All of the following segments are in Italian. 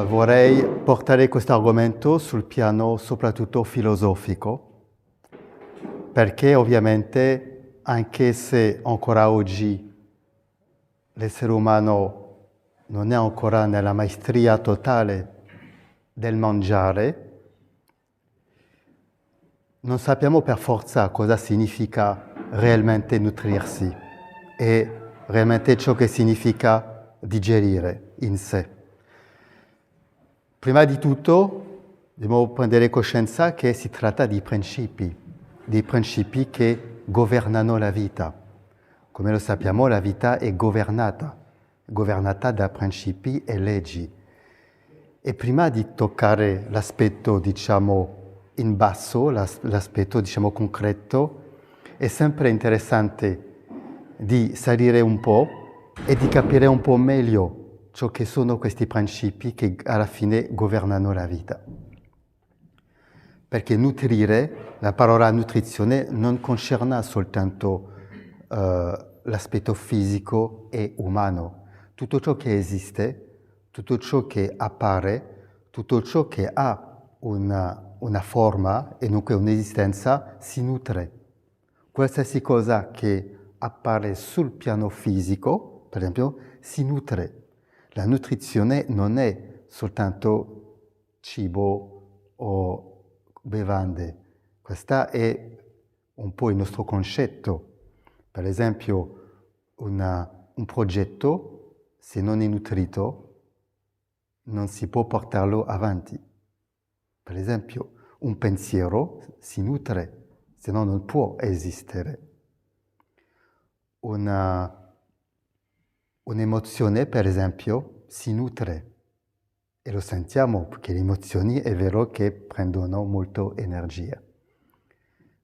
vorrei portare questo argomento sul piano soprattutto filosofico, perché ovviamente anche se ancora oggi l'essere umano non è ancora nella maestria totale del mangiare, non sappiamo per forza cosa significa realmente nutrirsi e realmente ciò che significa digerire in sé. Prima di tutto dobbiamo prendere coscienza che si tratta di dei principi che governano la vita. Come lo sappiamo, la vita è governata da principi e leggi. E prima di toccare l'aspetto, diciamo, in basso, l'aspetto, diciamo, concreto, è sempre interessante di salire un po' e di capire un po' meglio ciò che sono questi principi che alla fine governano la vita. Perché nutrire, la parola nutrizione non concerne soltanto l'aspetto fisico e umano. Tutto ciò che esiste, tutto ciò che appare, tutto ciò che ha una forma e dunque un'esistenza si nutre. Qualsiasi cosa che appare sul piano fisico, per esempio, si nutre. La nutrizione non è soltanto cibo o bevande, questo è un po' il nostro concetto. Per esempio, un progetto, se non è nutrito, non si può portarlo avanti. Per esempio, un pensiero si nutre, se no non può esistere. Un'emozione, per esempio, si nutre e lo sentiamo perché le emozioni è vero che prendono molto energia.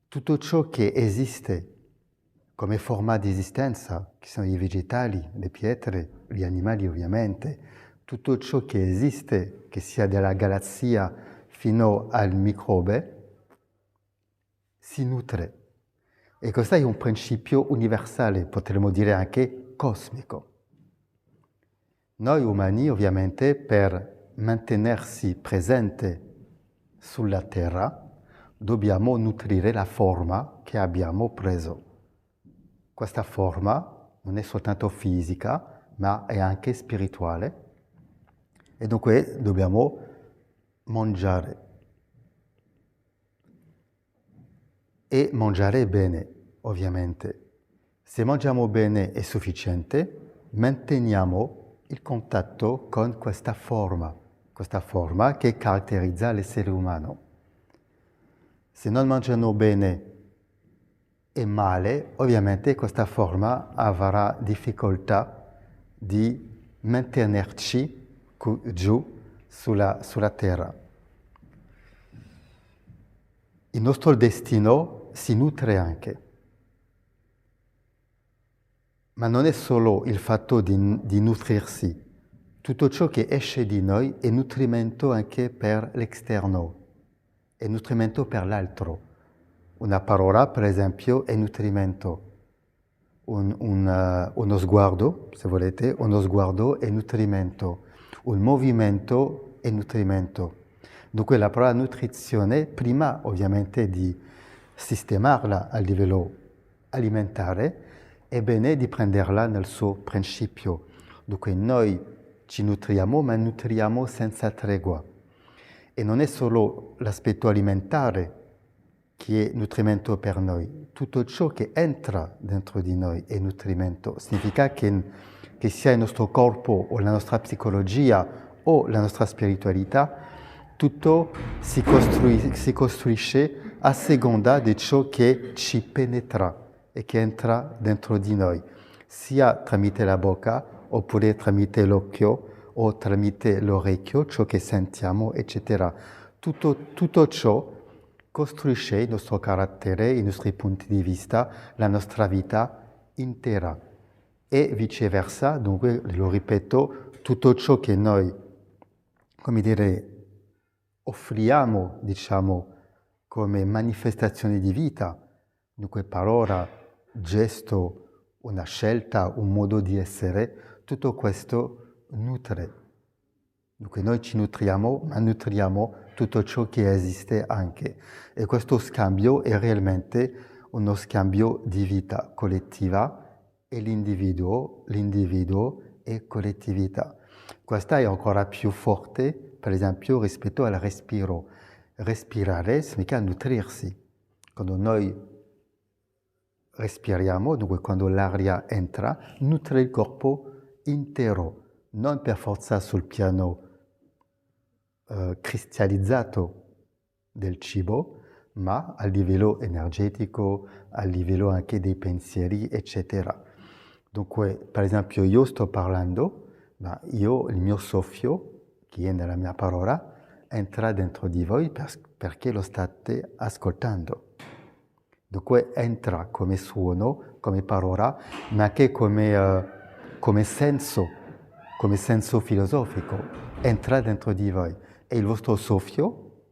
Tutto ciò che esiste come forma di esistenza, che sono i vegetali, le pietre, gli animali ovviamente, tutto ciò che esiste, che sia dalla galassia fino al microbe, si nutre. E questo è un principio universale, potremmo dire anche cosmico. Noi umani, ovviamente, per mantenersi presente sulla Terra, dobbiamo nutrire la forma che abbiamo preso. Questa forma non è soltanto fisica, ma è anche spirituale. E dunque dobbiamo mangiare. E mangiare bene, ovviamente. Se mangiamo bene è sufficiente, manteniamo il contatto con questa forma che caratterizza l'essere umano. Se non mangiamo bene e male, ovviamente questa forma avrà difficoltà di mantenerci giù sulla terra. Il nostro destino si nutre anche. Ma non è solo il fatto di nutrirsi. Tutto ciò che esce di noi è nutrimento anche per l'esterno, è nutrimento per l'altro. Una parola, per esempio, è nutrimento. Uno sguardo, se volete, uno sguardo è nutrimento. Un movimento è nutrimento. Dunque la parola nutrizione, prima ovviamente di sistemarla a livello alimentare, è bene di prenderla nel suo principio. Dunque noi ci nutriamo, ma nutriamo senza tregua. E non è solo l'aspetto alimentare che è nutrimento per noi. Tutto ciò che entra dentro di noi è nutrimento. Significa che sia il nostro corpo o la nostra psicologia o la nostra spiritualità, tutto si costruisce a seconda di ciò che ci penetra e che entra dentro di noi, sia tramite la bocca oppure tramite l'occhio o tramite l'orecchio, ciò che sentiamo, eccetera. Tutto ciò costruisce il nostro carattere, i nostri punti di vista, la nostra vita intera. E viceversa, dunque, lo ripeto, tutto ciò che noi, come dire, offriamo, diciamo, come manifestazione di vita, dunque parola, gesto, una scelta, un modo di essere, tutto questo nutre. Dunque noi ci nutriamo, ma nutriamo tutto ciò che esiste anche. E questo scambio è realmente uno scambio di vita collettiva e l'individuo e collettività. Questa è ancora più forte, per esempio, rispetto al respiro. Respirare significa nutrirsi. Quando noi respiriamo, dunque quando l'aria entra, nutre il corpo intero, non per forza sul piano cristallizzato del cibo, ma a livello energetico, a livello anche dei pensieri, eccetera. Dunque, per esempio, io sto parlando, ma il mio soffio, che è nella mia parola, entra dentro di voi perché lo state ascoltando. Dunque entra come suono, come parola, ma anche come senso filosofico, entra dentro di voi. E il vostro soffio,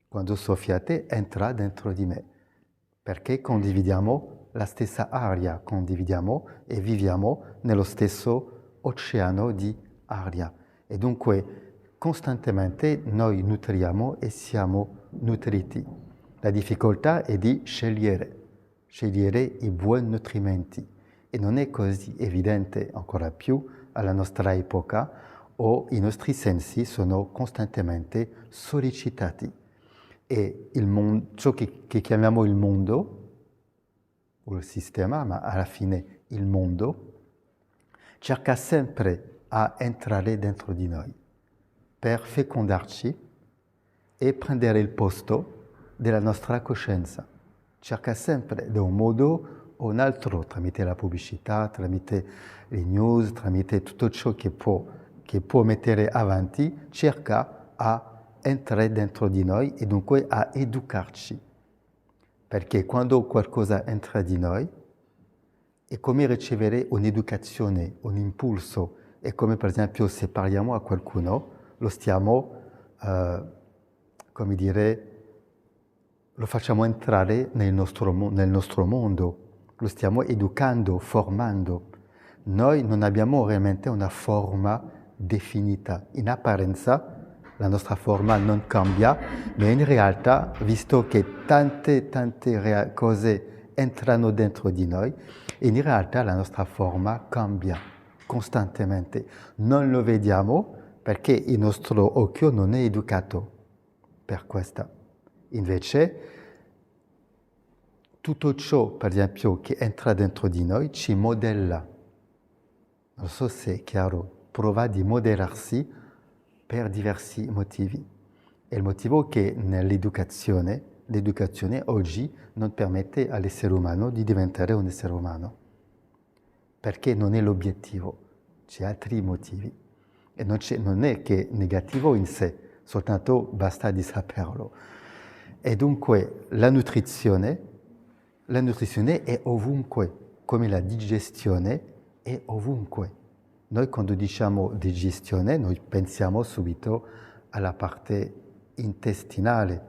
quando soffiate, entra dentro di me, perché condividiamo la stessa aria, condividiamo e viviamo nello stesso oceano di aria. E dunque costantemente noi nutriamo e siamo nutriti. La difficoltà è di scegliere i buoni nutrimenti. E non è così evidente ancora più alla nostra epoca, o i nostri sensi sono costantemente sollecitati. E ciò che chiamiamo il mondo, o il sistema, ma alla fine il mondo, cerca sempre a entrare dentro di noi per fecondarci e prendere il posto della nostra coscienza. Cerca sempre da un modo o un altro, tramite la pubblicità, tramite le news, tramite tutto ciò che può mettere avanti, cerca a entrare dentro di noi e dunque a educarci. Perché quando qualcosa entra di noi è come ricevere un'educazione, un impulso. È come per esempio se parliamo a qualcuno, lo stiamo, come dire, lo facciamo entrare nel nostro mondo, lo stiamo educando, formando. Noi non abbiamo realmente una forma definita. In apparenza la nostra forma non cambia, ma in realtà, visto che tante cose entrano dentro di noi, in realtà la nostra forma cambia costantemente. Non lo vediamo perché il nostro occhio non è educato per questo. Invece, tutto ciò, per esempio, che entra dentro di noi ci modella. Non so se è chiaro, prova di modellarsi per diversi motivi. E il motivo è che l'educazione oggi non permette all'essere umano di diventare un essere umano. Perché non è l'obiettivo, c'è altri motivi. E non è che è negativo in sé, soltanto basta di saperlo. E dunque la nutrizione è ovunque, come la digestione è ovunque. Noi quando diciamo digestione, noi pensiamo subito alla parte intestinale,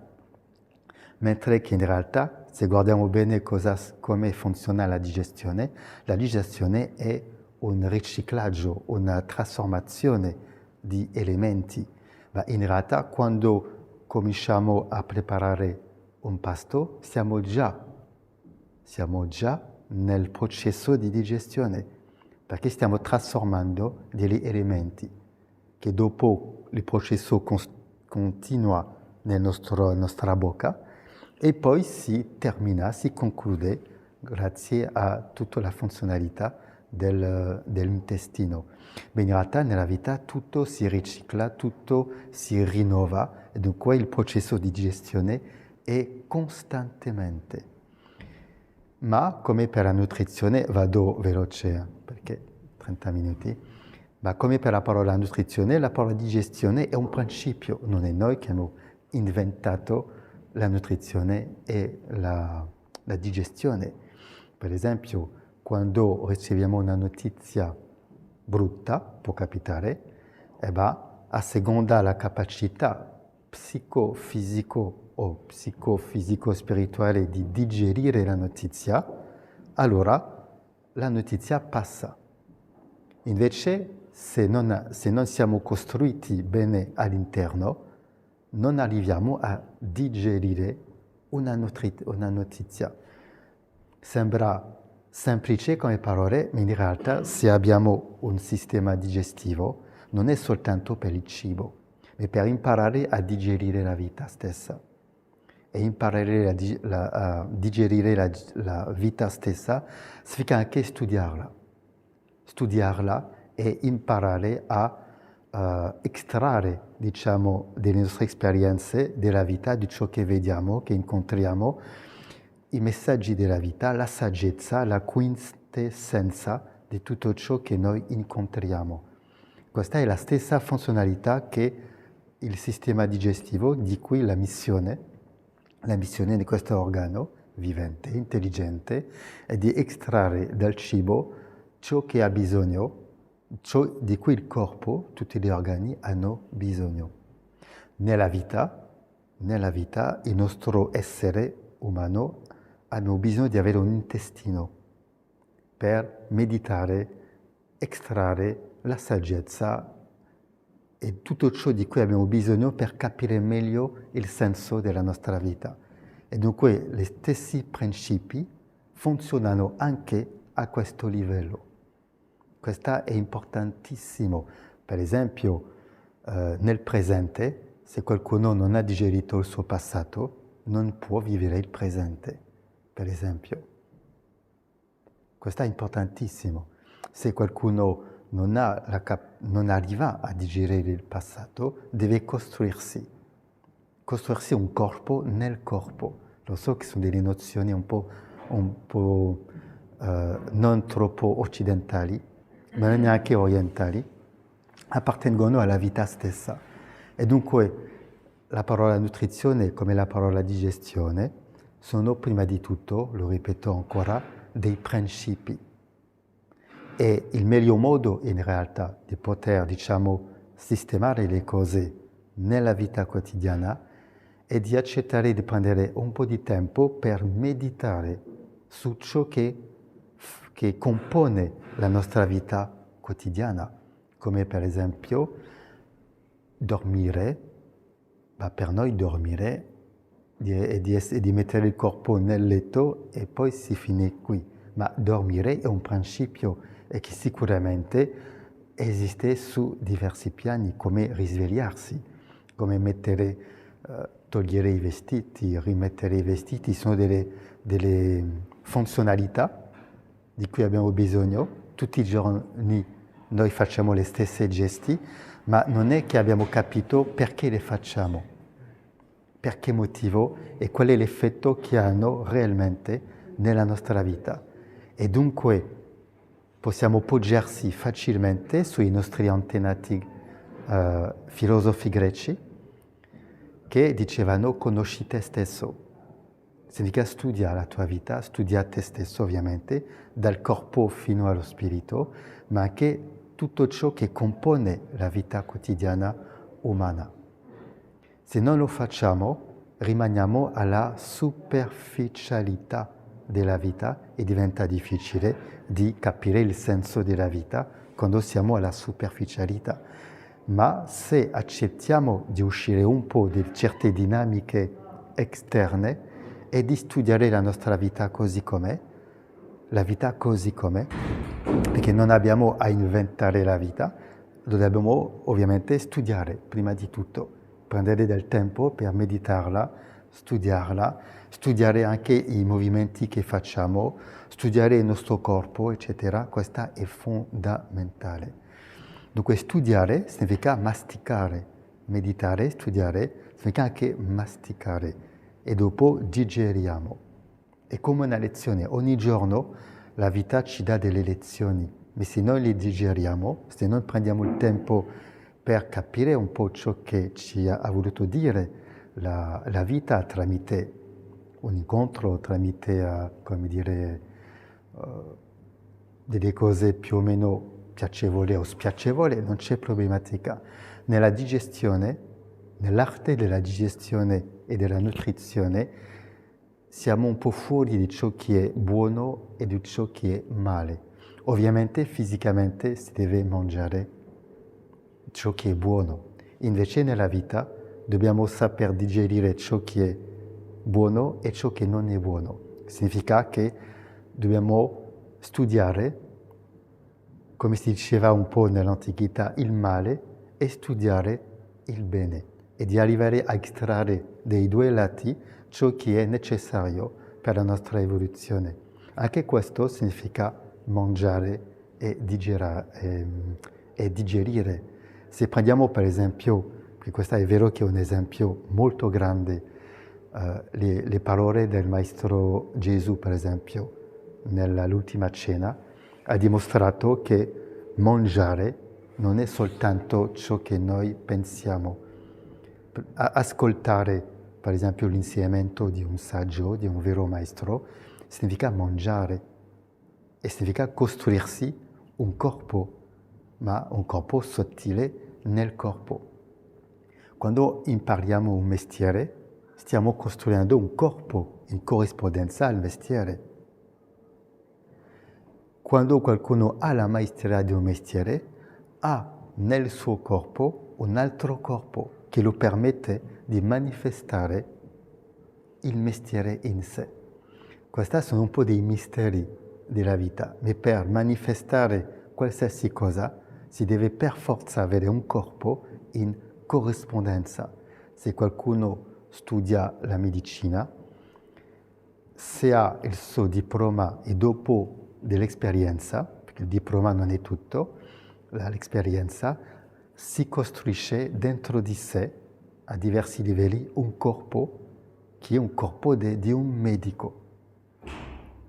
mentre che in realtà, se guardiamo bene come funziona la digestione è un riciclaggio, una trasformazione di elementi. Ma in realtà quando cominciamo a preparare un pasto, siamo già nel processo di digestione, perché stiamo trasformando degli elementi che dopo il processo continua nella nostra bocca e poi si conclude grazie a tutta la funzionalità dell'intestino. Ma in realtà nella vita tutto si ricicla, tutto si rinnova e dunque il processo di digestione è costantemente. Ma come per la nutrizione, vado veloce perché 30 minuti, ma come per la parola nutrizione, la parola digestione è un principio, non è noi che abbiamo inventato la nutrizione e la digestione. Per esempio, quando riceviamo una notizia brutta, può capitare, a seconda la capacità psicofisico o psicofisico-spirituale di digerire la notizia, allora la notizia passa. Invece, se non siamo costruiti bene all'interno, non arriviamo a digerire una notizia. Sembra semplice come parole, ma in realtà se abbiamo un sistema digestivo non è soltanto per il cibo, ma per imparare a digerire la vita stessa. E imparare a digerire la vita stessa significa anche studiarla. Studiarla e imparare a estrarre, diciamo, delle nostre esperienze della vita, di ciò che vediamo, che incontriamo, i messaggi della vita, la saggezza, la quintessenza di tutto ciò che noi incontriamo. Questa è la stessa funzionalità che il sistema digestivo, di cui la missione di questo organo vivente, intelligente, è di estrarre dal cibo ciò che ha bisogno, ciò di cui il corpo, tutti gli organi hanno bisogno. Nella vita, il nostro essere umano hanno bisogno di avere un intestino per meditare, estrarre la saggezza e tutto ciò di cui abbiamo bisogno per capire meglio il senso della nostra vita. E dunque gli stessi principi funzionano anche a questo livello. Questo è importantissimo. Per esempio, nel presente, se qualcuno non ha digerito il suo passato, non può vivere il presente, per esempio. Questo è importantissimo. Se qualcuno non arriva a digerire il passato, deve costruirsi un corpo nel corpo. Lo so che sono delle nozioni un po' non troppo occidentali, ma neanche orientali, appartengono alla vita stessa. E dunque la parola nutrizione come la parola digestione sono prima di tutto, lo ripeto ancora, dei principi. E il meglio modo in realtà di poter, diciamo, sistemare le cose nella vita quotidiana è di accettare di prendere un po' di tempo per meditare su ciò che compone la nostra vita quotidiana, come per esempio dormire. Ma per noi dormire è di mettere il corpo nel letto e poi si finisce qui. Ma dormire è un principio e che sicuramente esiste su diversi piani, come risvegliarsi, come togliere i vestiti, rimettere i vestiti, sono delle funzionalità di cui abbiamo bisogno. Tutti i giorni noi facciamo le stesse gesti, ma non è che abbiamo capito perché le facciamo, per che motivo e qual è l'effetto che hanno realmente nella nostra vita. E dunque possiamo poggiarsi facilmente sui nostri antenati filosofi greci che dicevano conosci te stesso. Significa studia la tua vita, studia te stesso ovviamente, dal corpo fino allo spirito, ma anche tutto ciò che compone la vita quotidiana umana. Se non lo facciamo, rimaniamo alla superficialità della vita e diventa difficile di capire il senso della vita quando siamo alla superficialità. Ma se accettiamo di uscire un po' di certe dinamiche esterne e di studiare la nostra vita così com'è, perché non abbiamo a inventare la vita, lo dobbiamo ovviamente studiare prima di tutto, prendere del tempo per meditarla, studiare anche i movimenti che facciamo, studiare il nostro corpo, eccetera. Questo è fondamentale. Dunque studiare significa masticare, meditare, studiare significa anche masticare e dopo digeriamo. È come una lezione, ogni giorno la vita ci dà delle lezioni, ma se noi le digeriamo, se noi prendiamo il tempo per capire un po' ciò che ci ha voluto dire la vita tramite un incontro, tramite, delle cose più o meno piacevoli o spiacevoli, non c'è problematica. Nella digestione, nell'arte della digestione e della nutrizione, siamo un po' fuori di ciò che è buono e di ciò che è male. Ovviamente fisicamente si deve mangiare ciò che è buono. Invece nella vita dobbiamo saper digerire ciò che è buono e ciò che non è buono. Significa che dobbiamo studiare, come si diceva un po' nell'antichità, il male e studiare il bene e di arrivare a estrarre dei due lati ciò che è necessario per la nostra evoluzione. Anche questo significa mangiare e digerire. Se prendiamo per esempio, perché questo è vero che è un esempio molto grande, le parole del Maestro Gesù, per esempio, nell'ultima cena, ha dimostrato che mangiare non è soltanto ciò che noi pensiamo. Ascoltare, per esempio, l'insegnamento di un saggio, di un vero maestro, significa mangiare e significa costruirsi un corpo, ma un corpo sottile nel corpo. Quando impariamo un mestiere, stiamo costruendo un corpo in corrispondenza al mestiere. Quando qualcuno ha la maestria di un mestiere, ha nel suo corpo un altro corpo che lo permette di manifestare il mestiere in sé. Questi sono un po' dei misteri della vita, ma per manifestare qualsiasi cosa si deve per forza avere un corpo in corrispondenza. Se qualcuno studia la medicina, se ha il suo diploma e dopo dell'esperienza, perché il diploma non è tutto, l'esperienza si costruisce dentro di sé a diversi livelli un corpo che è un corpo di un medico.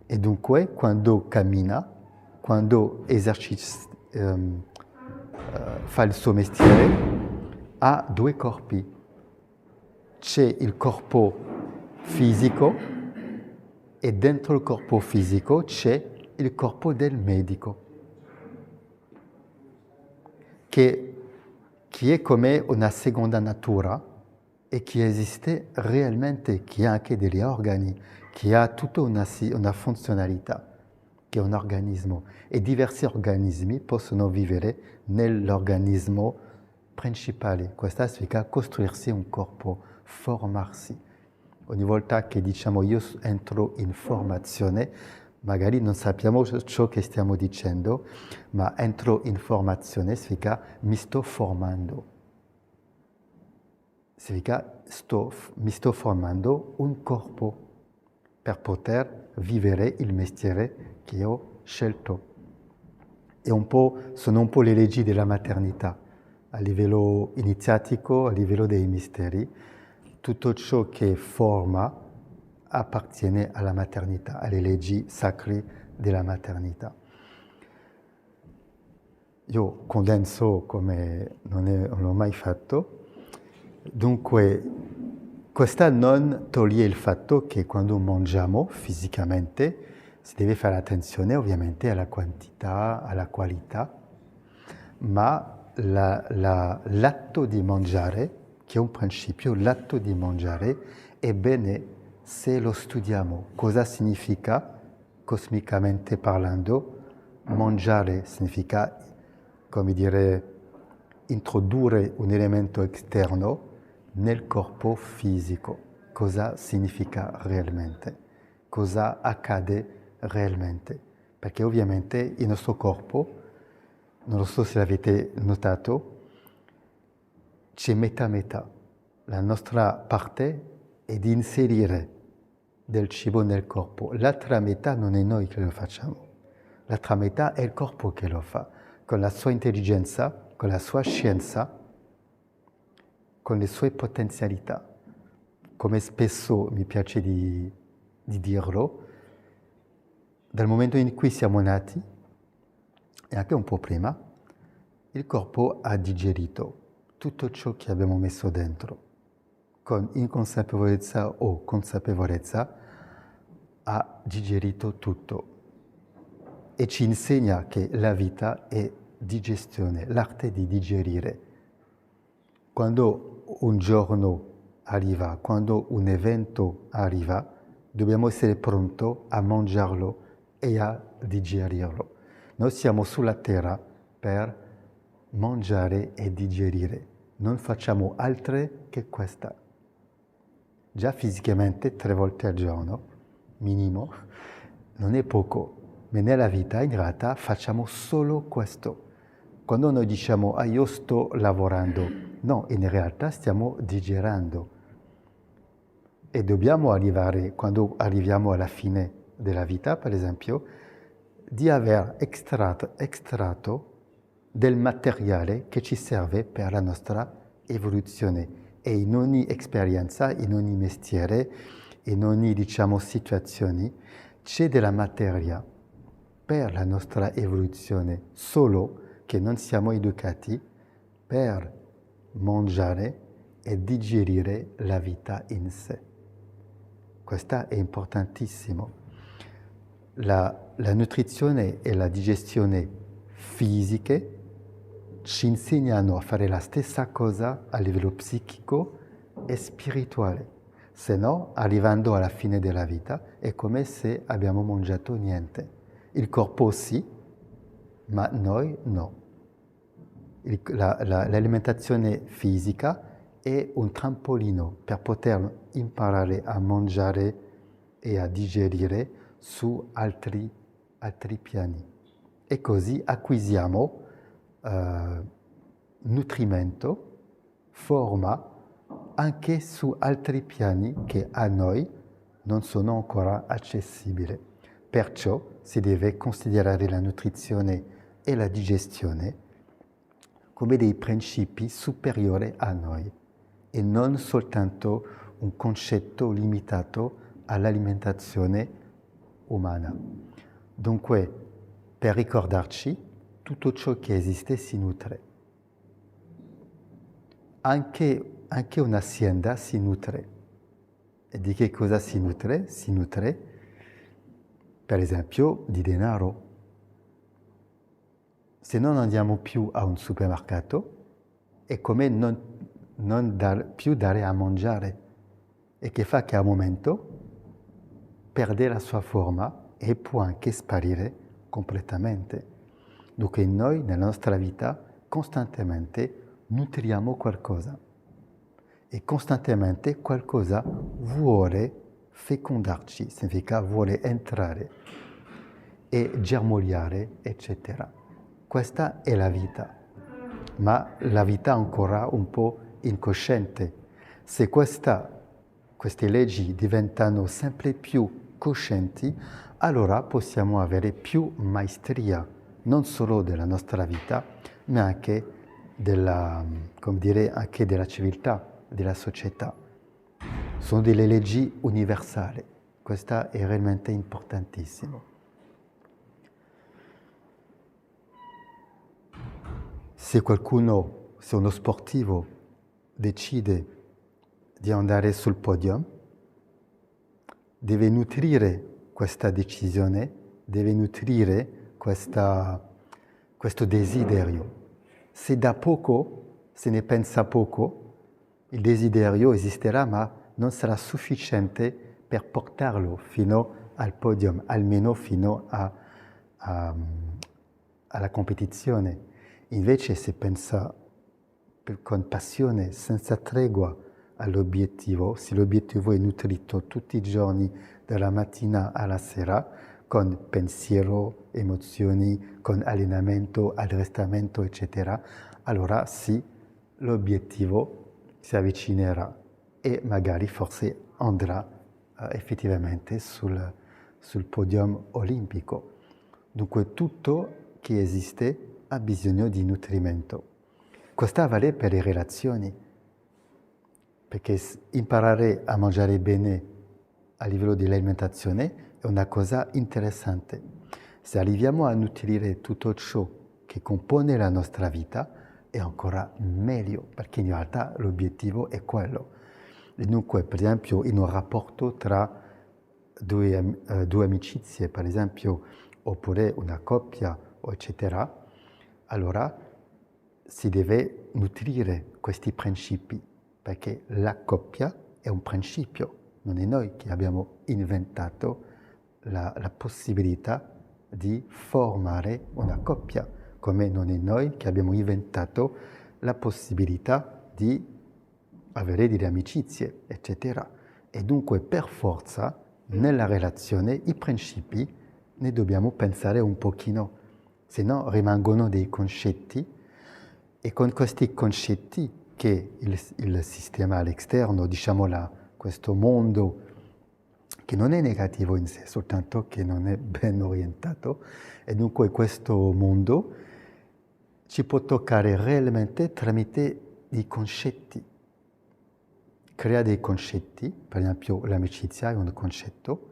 E dunque quando cammina, quando fa il suo mestiere, ha due corpi. C'è il corpo fisico e dentro il corpo fisico c'è il corpo del medico, che è come una seconda natura e che esiste realmente, che ha anche degli organi, che ha tutta una funzionalità, che è un organismo. E diversi organismi possono vivere nell'organismo principale. Questo significa costruirsi un corpo, formarsi. Ogni volta che diciamo io entro in formazione, magari non sappiamo ciò che stiamo dicendo, ma entro in formazione significa mi sto formando. Significa mi sto formando un corpo per poter vivere il mestiere che ho scelto. Sono un po' le leggi della maternità, a livello iniziatico, a livello dei misteri. Tutto ciò che forma appartiene alla maternità, alle leggi sacre della maternità. Io condenso come non l'ho mai fatto. Dunque, questa non toglie il fatto che quando mangiamo fisicamente si deve fare attenzione ovviamente alla quantità, alla qualità, ma l'atto di mangiare, che è un principio, l'atto di mangiare è bene se lo studiamo. Cosa significa, cosmicamente parlando, mangiare? Significa, come dire, introdurre un elemento esterno nel corpo fisico. Cosa significa realmente? Cosa accade realmente? Perché ovviamente il nostro corpo, non lo so se l'avete notato, c'è metà. La nostra parte è di inserire del cibo nel corpo. L'altra metà non è noi che lo facciamo. L'altra metà è il corpo che lo fa, con la sua intelligenza, con la sua scienza, con le sue potenzialità. Come spesso mi piace di dirlo, dal momento in cui siamo nati, e anche un po' prima, il corpo ha digerito tutto ciò che abbiamo messo dentro. Con inconsapevolezza o consapevolezza ha digerito tutto. E ci insegna che la vita è digestione, l'arte di digerire. Quando un giorno arriva, quando un evento arriva, dobbiamo essere pronti a mangiarlo e a digerirlo. Noi siamo sulla terra per mangiare e digerire. Non facciamo altre che questa. Già fisicamente 3 volte al giorno, minimo, non è poco, ma nella vita in realtà facciamo solo questo. Quando noi diciamo io sto lavorando, no, in realtà stiamo digerendo. E dobbiamo arrivare, quando arriviamo alla fine della vita, per esempio, di aver estratto del materiale che ci serve per la nostra evoluzione. E in ogni esperienza, in ogni mestiere, in ogni, situazione, c'è della materia per la nostra evoluzione, solo che non siamo educati per mangiare e digerire la vita in sé. Questo è importantissimo. La nutrizione e la digestione fisiche ci insegnano a fare la stessa cosa a livello psichico e spirituale. Se no, arrivando alla fine della vita, è come se abbiamo mangiato niente. Il corpo sì, ma noi no. L'alimentazione fisica è un trampolino per poter imparare a mangiare e a digerire su altri piani. E così acquisiamo nutrimento, forma, anche su altri piani che a noi non sono ancora accessibili. Perciò si deve considerare la nutrizione e la digestione come dei principi superiori a noi e non soltanto un concetto limitato all'alimentazione umana. Dunque, per ricordarci, tutto ciò che esiste si nutre. Anche un'azienda si nutre. E di che cosa si nutre? Si nutre, per esempio, di denaro. Se non andiamo più a un supermercato, è come non più dare a mangiare, e che fa che a un momento perde la sua forma e può anche sparire completamente. Dunque noi, nella nostra vita, costantemente nutriamo qualcosa e costantemente qualcosa vuole fecondarci, significa vuole entrare e germogliare, eccetera. Questa è la vita, ma la vita ancora un po' incosciente. Se queste leggi diventano sempre più coscienti, allora possiamo avere più maestria, non solo della nostra vita, ma anche anche della civiltà, della società. Sono delle leggi universali. Questo è realmente importantissimo. Se uno sportivo decide di andare sul podium, deve nutrire questa decisione, deve nutrire questo desiderio. Se da poco, se ne pensa poco, il desiderio esisterà, ma non sarà sufficiente per portarlo fino al podium, almeno fino alla competizione. Invece se pensa con passione, senza tregua all'obiettivo, se l'obiettivo è nutrito tutti i giorni, dalla mattina alla sera, con pensiero, emozioni, con allenamento, addestramento, eccetera, allora sì, l'obiettivo si avvicinerà e magari forse andrà effettivamente sul podium olimpico. Dunque tutto che esiste ha bisogno di nutrimento. Questo vale per le relazioni, perché imparare a mangiare bene a livello dell'alimentazione è una cosa interessante. Se arriviamo a nutrire tutto ciò che compone la nostra vita, è ancora meglio, perché in realtà l'obiettivo è quello. E dunque, per esempio, in un rapporto tra due amicizie, per esempio, oppure una coppia, eccetera, allora si deve nutrire questi principi, perché la coppia è un principio, non è noi che abbiamo inventato la possibilità di formare una coppia, come non è noi che abbiamo inventato la possibilità di avere delle amicizie, eccetera. E dunque per forza nella relazione i principi ne dobbiamo pensare un pochino, se no rimangono dei concetti e con questi concetti che il sistema all'esterno, diciamo questo mondo che non è negativo in sé, soltanto che non è ben orientato, e dunque questo mondo ci può toccare realmente tramite dei concetti. Crea dei concetti, per esempio l'amicizia è un concetto,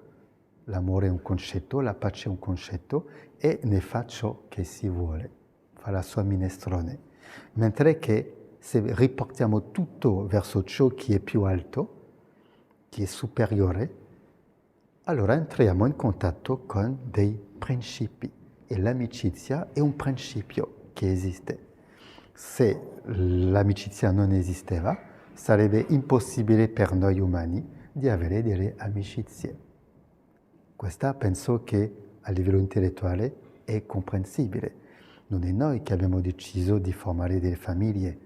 l'amore è un concetto, la pace è un concetto, e ne fa ciò che si vuole, fa la sua minestrone. Mentre che se riportiamo tutto verso ciò che è più alto, che è superiore, allora entriamo in contatto con dei principi. E l'amicizia è un principio che esiste. Se l'amicizia non esisteva, sarebbe impossibile per noi umani di avere delle amicizie. Questa penso che a livello intellettuale è comprensibile. Non è noi che abbiamo deciso di formare delle famiglie.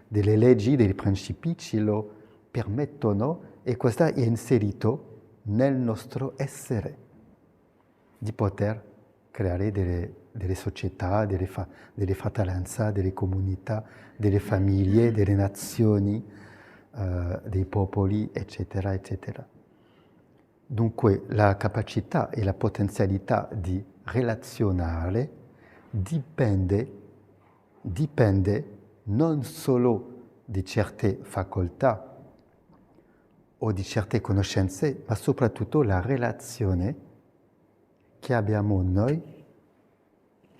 Delle leggi, dei principi ce lo permettono e questo è inserito nel nostro essere di poter creare delle società, delle fratellanze, delle comunità, delle famiglie, delle nazioni, dei popoli, eccetera, eccetera. Dunque la capacità e la potenzialità di relazionare dipende non solo di certe facoltà o di certe conoscenze, ma soprattutto la relazione che abbiamo noi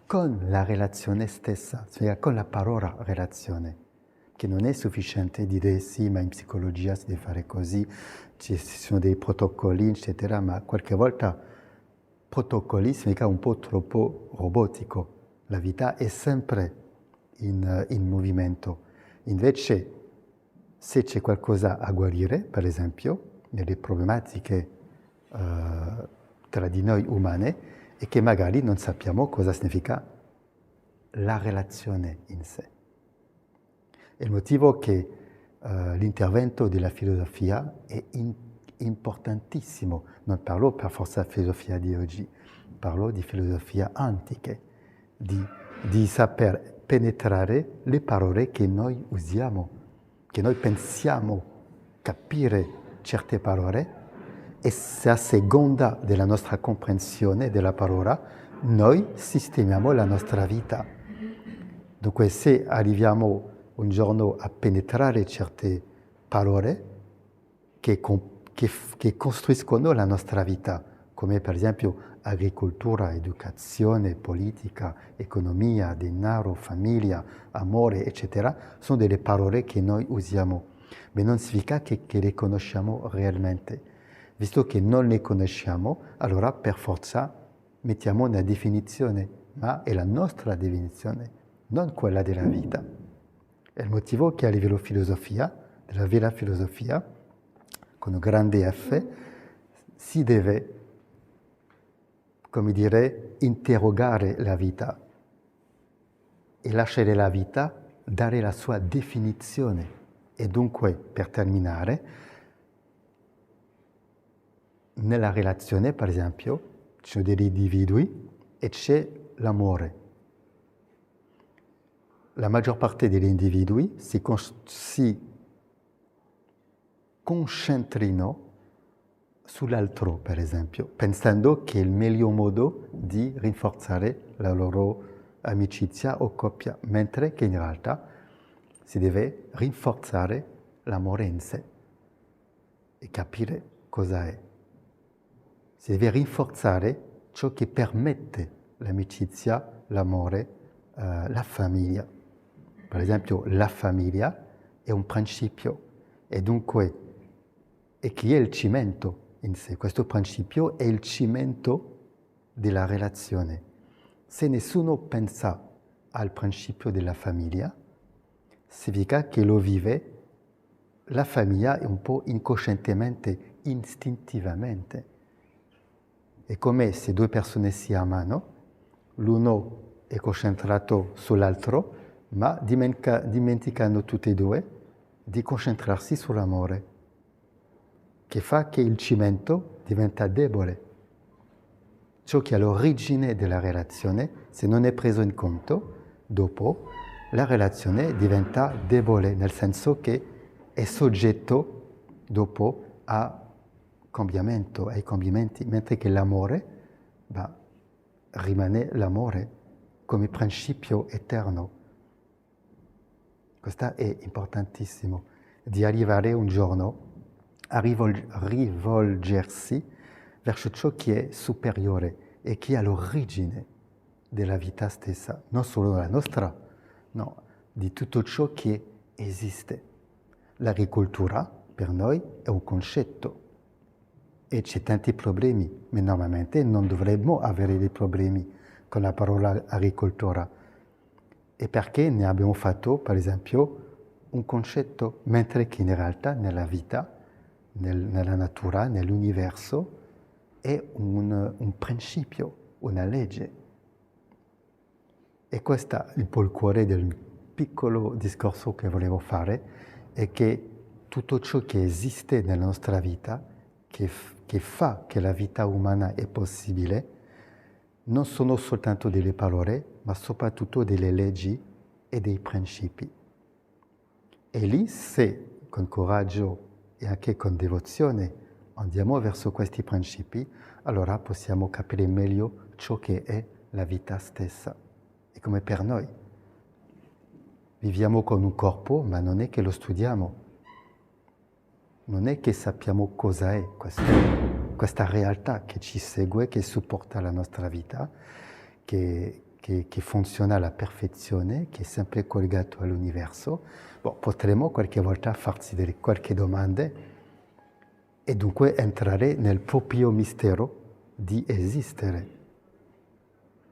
con la relazione stessa, cioè con la parola relazione, che non è sufficiente dire sì, ma in psicologia si deve fare così, ci sono dei protocolli, eccetera, ma qualche volta protocolli significa un po' troppo robotico. La vita è sempre in movimento. Invece, se c'è qualcosa a guarire, per esempio, nelle problematiche tra di noi umane, e che magari non sappiamo cosa significa la relazione in sé. È il motivo che l'intervento della filosofia è importantissimo. Non parlo per forza di filosofia di oggi, parlo di filosofia antiche, di saper penetrare le parole che noi usiamo, che noi pensiamo, capire certe parole, e se a seconda della nostra comprensione della parola, noi sistemiamo la nostra vita. Dunque se arriviamo un giorno a penetrare certe parole che costruiscono la nostra vita, come per esempio agricoltura, educazione, politica, economia, denaro, famiglia, amore, eccetera, sono delle parole che noi usiamo, ma non significa che le conosciamo realmente. Visto che non le conosciamo, allora per forza mettiamo una definizione, ma è la nostra definizione, non quella della vita. È il motivo che a livello filosofia, della vera filosofia, con un grande F, si deve, come dire, interrogare la vita e lasciare la vita dare la sua definizione. E dunque, per terminare, nella relazione, per esempio, ci sono degli individui e c'è l'amore. La maggior parte degli individui si concentrino sull'altro, per esempio, pensando che è il miglior modo di rinforzare la loro amicizia o coppia, mentre che in realtà si deve rinforzare l'amore in sé e capire cosa è. Si deve rinforzare ciò che permette l'amicizia, l'amore, la famiglia. Per esempio, la famiglia è un principio e dunque è chi è il cimento in sé. Questo principio è il cimento della relazione. Se nessuno pensa al principio della famiglia, significa che lo vive la famiglia un po' incoscientemente, istintivamente. È come se due persone si amano, l'uno è concentrato sull'altro, ma dimenticando tutti e due di concentrarsi sull'amore, che fa che il cimento diventa debole. Ciò che è all'origine della relazione, se non è preso in conto, dopo la relazione diventa debole, nel senso che è soggetto dopo a cambiamento, ai cambiamenti, mentre che l'amore rimane l'amore come principio eterno. Questo è importantissimo, di arrivare un giorno a rivolgersi verso ciò che è superiore e che è all'origine della vita stessa, non solo la nostra, no, di tutto ciò che esiste. L'agricoltura per noi è un concetto e c'è tanti problemi, ma normalmente non dovremmo avere dei problemi con la parola agricoltura. E perché ne abbiamo fatto, per esempio, un concetto, mentre che in realtà nella vita, nella natura, nell'universo, è un principio, una legge. E questo è un po' il cuore del piccolo discorso che volevo fare, è che tutto ciò che esiste nella nostra vita, che fa che la vita umana è possibile, non sono soltanto delle parole, ma soprattutto delle leggi e dei principi. E lì, se con coraggio e anche con devozione andiamo verso questi principi, allora possiamo capire meglio ciò che è la vita stessa. E come per noi. Viviamo con un corpo, ma non è che lo studiamo. Non è che sappiamo cosa è questa realtà che ci segue, che supporta la nostra vita, che funziona alla perfezione, che è sempre collegato all'universo. Potremo qualche volta farci qualche domande e dunque entrare nel proprio mistero di esistere.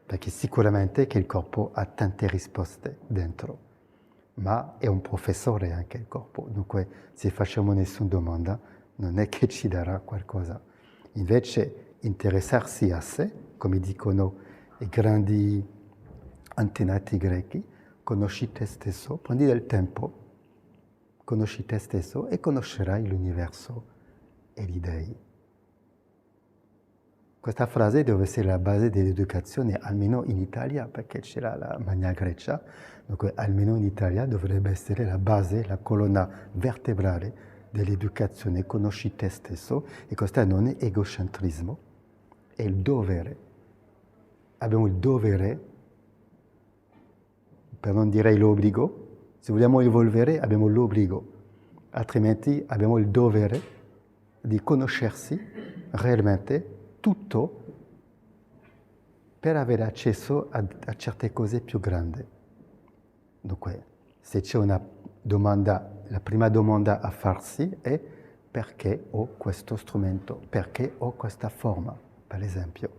Perché sicuramente che il corpo ha tante risposte dentro, ma è un professore anche il corpo, dunque se facciamo nessuna domanda non è che ci darà qualcosa. Invece interessarsi a sé, come dicono i grandi antenati greci, conosci te stesso, prendi del tempo, conosci te stesso e conoscerai l'universo e gli dei. Questa frase deve essere la base dell'educazione, almeno in Italia, perché c'era la Magna Grecia, dunque almeno in Italia dovrebbe essere la base, la colonna vertebrale dell'educazione, conosci te stesso, e questo non è egocentrismo, è il dovere. Abbiamo il dovere, per non dire l'obbligo, se vogliamo evolvere abbiamo l'obbligo, altrimenti abbiamo il dovere di conoscersi realmente tutto per avere accesso a certe cose più grandi. Dunque, se c'è una domanda, la prima domanda a farsi è perché ho questo strumento, perché ho questa forma, per esempio.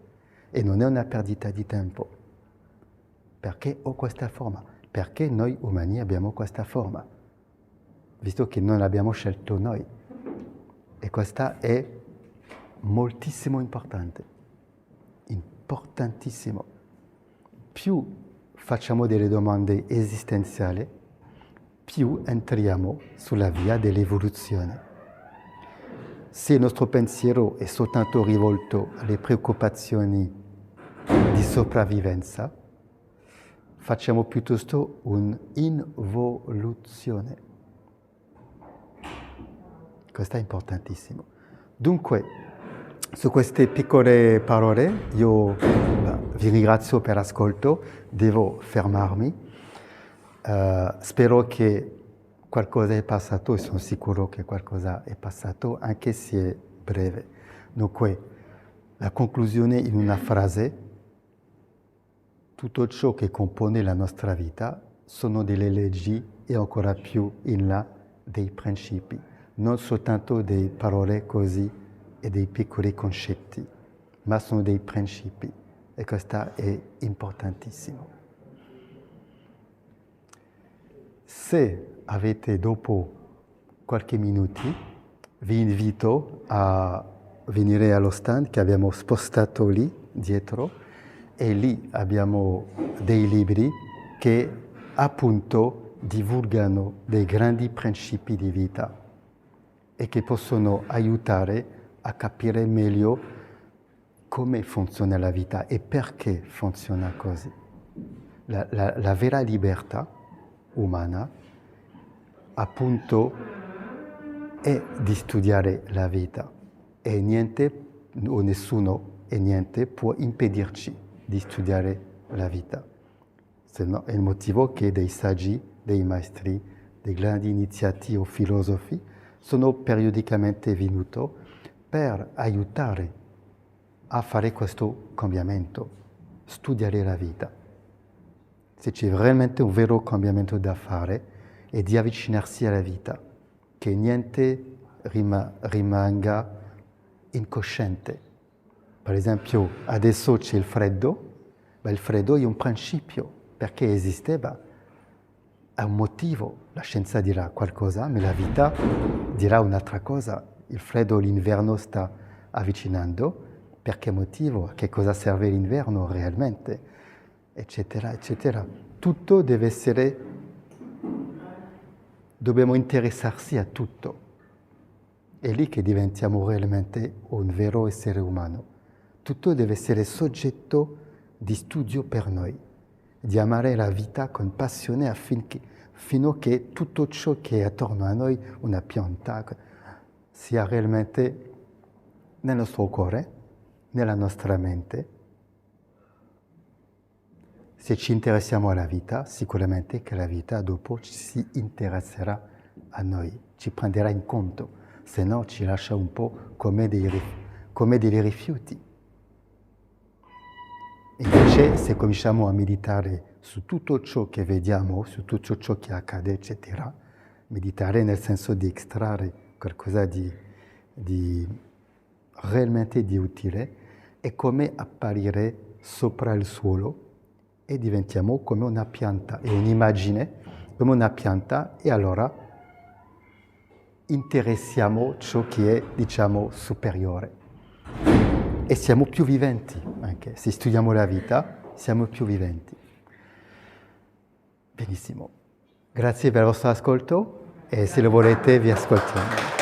E non è una perdita di tempo. Perché ho questa forma? Perché noi umani abbiamo questa forma, visto che non l'abbiamo scelto noi. E questa è moltissimo importante, importantissimo. Più facciamo delle domande esistenziali, più entriamo sulla via dell'evoluzione. Se il nostro pensiero è soltanto rivolto alle preoccupazioni di sopravvivenza, facciamo piuttosto un'involuzione. Questo è importantissimo. Dunque, su queste piccole parole io vi ringrazio per l'ascolto, devo fermarmi. Spero che qualcosa è passato e sono sicuro che qualcosa è passato, anche se è breve. Dunque, la conclusione in una frase: tutto ciò che compone la nostra vita sono delle leggi e ancora più in là dei principi, non soltanto delle parole così e dei piccoli concetti, ma sono dei principi, e questo è importantissimo. Se avete dopo qualche minuto, vi invito a venire allo stand che abbiamo spostato lì dietro e lì abbiamo dei libri che appunto divulgano dei grandi principi di vita e che possono aiutare a capire meglio come funziona la vita e perché funziona così. La vera libertà umana appunto è di studiare la vita e niente o nessuno e niente può impedirci di studiare la vita. È il motivo che dei saggi, dei maestri, dei grandi iniziati o filosofi sono periodicamente venuti per aiutare a fare questo cambiamento, studiare la vita. Se c'è veramente un vero cambiamento da fare è di avvicinarsi alla vita, che niente rimanga incosciente. Per esempio, adesso c'è il freddo, ma il freddo è un principio, perché esisteva, ha un motivo. La scienza dirà qualcosa, ma la vita dirà un'altra cosa. Il freddo, l'inverno sta avvicinando, per che motivo? A che cosa serve l'inverno realmente? Eccetera, eccetera. Tutto deve essere, dobbiamo interessarsi a tutto. È lì che diventiamo realmente un vero essere umano. Tutto deve essere soggetto di studio per noi, di amare la vita con passione fino a che tutto ciò che è attorno a noi, una pianta, sia realmente nel nostro cuore, nella nostra mente. Se ci interessiamo alla vita, sicuramente che la vita dopo si interesserà a noi, ci prenderà in conto, se no ci lascia un po' come dei rifiuti. Invece, se cominciamo a meditare su tutto ciò che vediamo, su tutto ciò che accade, eccetera, meditare nel senso di estrarre qualcosa di realmente di utile, è come apparire sopra il suolo e diventiamo come una pianta, è un'immagine come una pianta e allora interessiamo ciò che è, diciamo, superiore. E siamo più viventi anche, se studiamo la vita siamo più viventi. Benissimo, grazie per il vostro ascolto e se lo volete vi ascoltiamo.